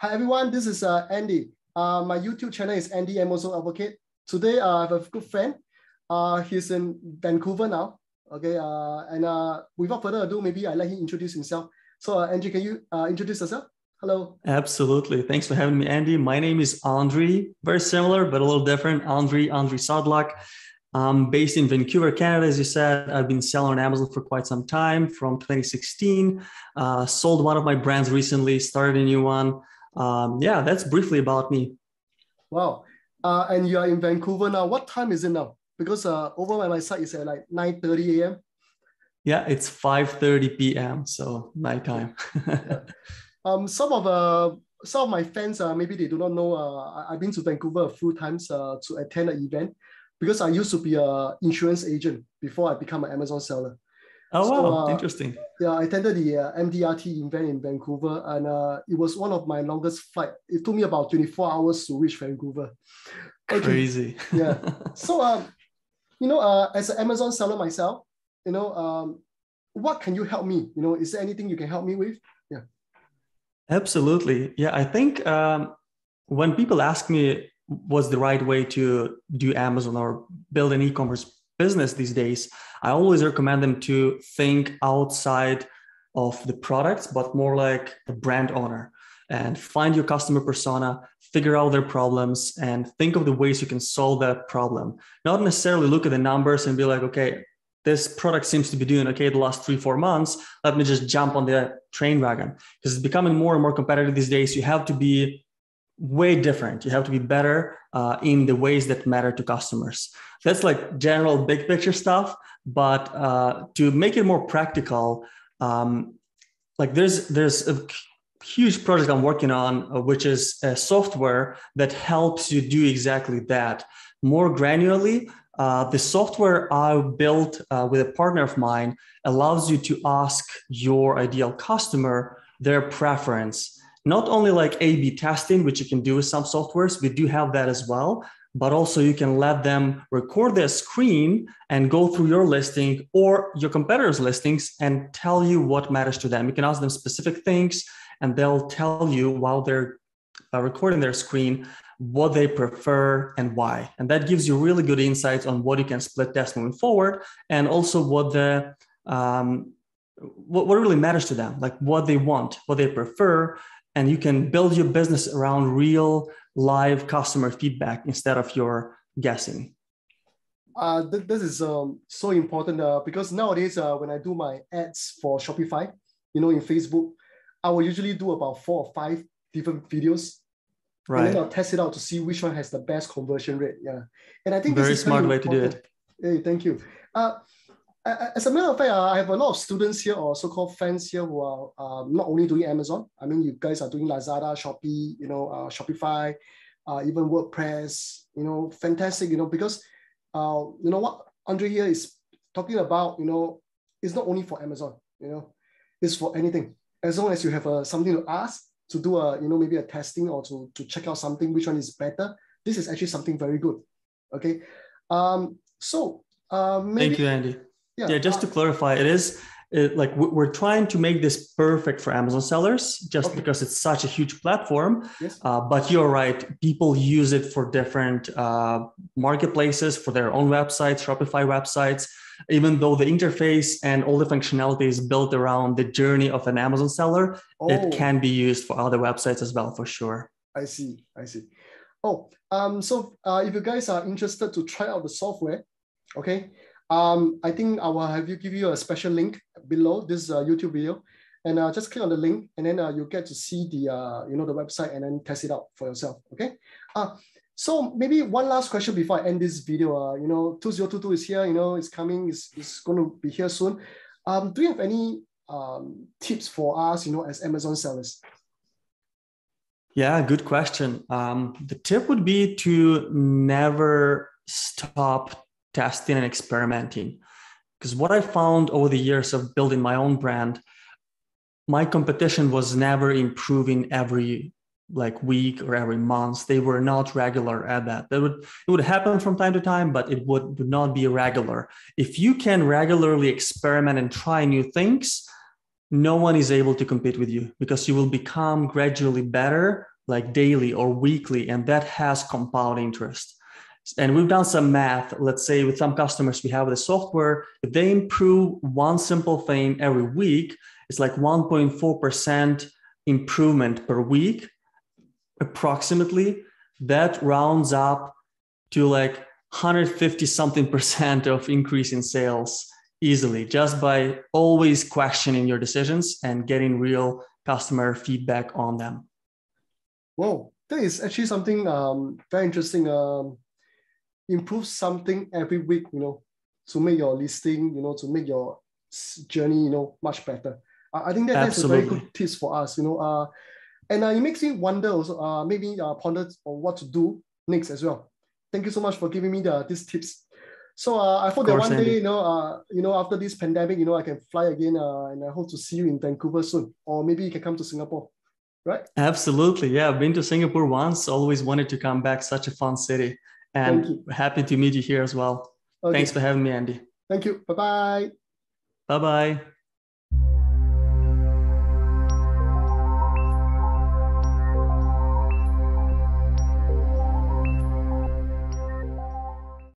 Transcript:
Hi everyone, this is Andy. My YouTube channel is Andy I'm also Advocate. Today I have a good friend. He's in Vancouver now. Okay, without further ado, maybe I let him introduce himself. So Andy, can you introduce yourself? Hello. Absolutely. Thanks for having me, Andy. My name is Andri. Very similar, but a little different. Andri Sadlak. I'm based in Vancouver, Canada, as you said. I've been selling on Amazon for quite some time, from 2016. Sold one of my brands recently, started a new one. Yeah, that's briefly about me. Wow. And you are in Vancouver now. What time is it now? Because over by my side, it's at like 9:30 a.m. Yeah, it's 5:30 p.m. So nighttime. Yeah. Some of my fans, maybe they do not know, I've been to Vancouver a few times to attend an event because I used to be an insurance agent before I become an Amazon seller. Oh, wow. Interesting. Yeah, I attended the MDRT event in Vancouver, and it was one of my longest flights. It took me about 24 hours to reach Vancouver. Okay. Crazy. Yeah. So, as an Amazon seller myself, what can you help me? Is there anything you can help me with? Yeah. Absolutely. Yeah, I think when people ask me what's the right way to do Amazon or build an e-commerce business these days, I always recommend them to think outside of the products, but more like a brand owner, and find your customer persona, figure out their problems, and think of the ways you can solve that problem. Not necessarily look at the numbers and be like, okay, this product seems to be doing okay the last 3-4 months. Let me just jump on the train wagon, because it's becoming more and more competitive these days. You have to be way different. You have to be better in the ways that matter to customers. That's like general big picture stuff. But to make it more practical, like there's a huge project I'm working on, which is a software that helps you do exactly that. More granularly, the software I built with a partner of mine allows you to ask your ideal customer their preference. Not only like A/B testing, which you can do with some softwares, we do have that as well, but also you can let them record their screen and go through your listing or your competitors' listings and tell you what matters to them. You can ask them specific things and they'll tell you while they're recording their screen what they prefer and why. And that gives you really good insights on what you can split test moving forward, and also what really matters to them, like what they want, what they prefer. And you can build your business around real live customer feedback instead of your guessing. This is so important because nowadays when I do my ads for Shopify, in Facebook, I will usually do about 4 or 5 different videos. Right. And then I'll test it out to see which one has the best conversion rate. Yeah. And I think very this is smart way to do it. Hey, thank you. As a matter of fact, I have a lot of students here or so-called fans here who are not only doing Amazon. I mean, you guys are doing Lazada, Shopee, Shopify, even WordPress, fantastic, because, what Andre here is talking about, is not only for Amazon, it's for anything. As long as you have something to ask, to do maybe a testing or to check out something, which one is better, this is actually something very good. Okay. Maybe, thank you, Andy. Yeah, just to clarify, like we're trying to make this perfect for Amazon sellers just because it's such a huge platform. Yes. But you're right, people use it for different marketplaces, for their own websites, Shopify websites, even though the interface and all the functionality is built around the journey of an Amazon seller, it can be used for other websites as well, for sure. I see. So if you guys are interested to try out the software, okay, I think I will give you a special link below this YouTube video, and just click on the link, and then you'll get to see the the website and then test it out for yourself. Okay. So maybe one last question before I end this video. 2022 is here. It's coming. It's going to be here soon. Do you have any tips for us? As Amazon sellers? Yeah, good question. The tip would be to never stop testing and experimenting. Because what I found over the years of building my own brand, my competition was never improving every week or every month. They were not regular at that. It would happen from time to time, but it would not be regular. If you can regularly experiment and try new things, no one is able to compete with you, because you will become gradually better like daily or weekly, and that has compound interest. And we've done some math. Let's say with some customers we have with the software, if they improve one simple thing every week, it's like 1.4% improvement per week, approximately. That rounds up to like 150 something percent of increase in sales easily, just by always questioning your decisions and getting real customer feedback on them. Whoa, that is actually something very interesting. Improve something every week, to make your listing, to make your journey, much better. I think that's a very good tips for us, and it makes me wonder also, maybe ponder on what to do next as well. Thank you so much for giving me these tips. So I hope that one day, after this pandemic, I can fly again, and I hope to see you in Vancouver soon, or maybe you can come to Singapore, right? Absolutely, yeah. I've been to Singapore once. Always wanted to come back. Such a fun city, and happy to meet you here as well. Okay. Thanks for having me, Andy. Thank you. Bye-bye. Bye-bye.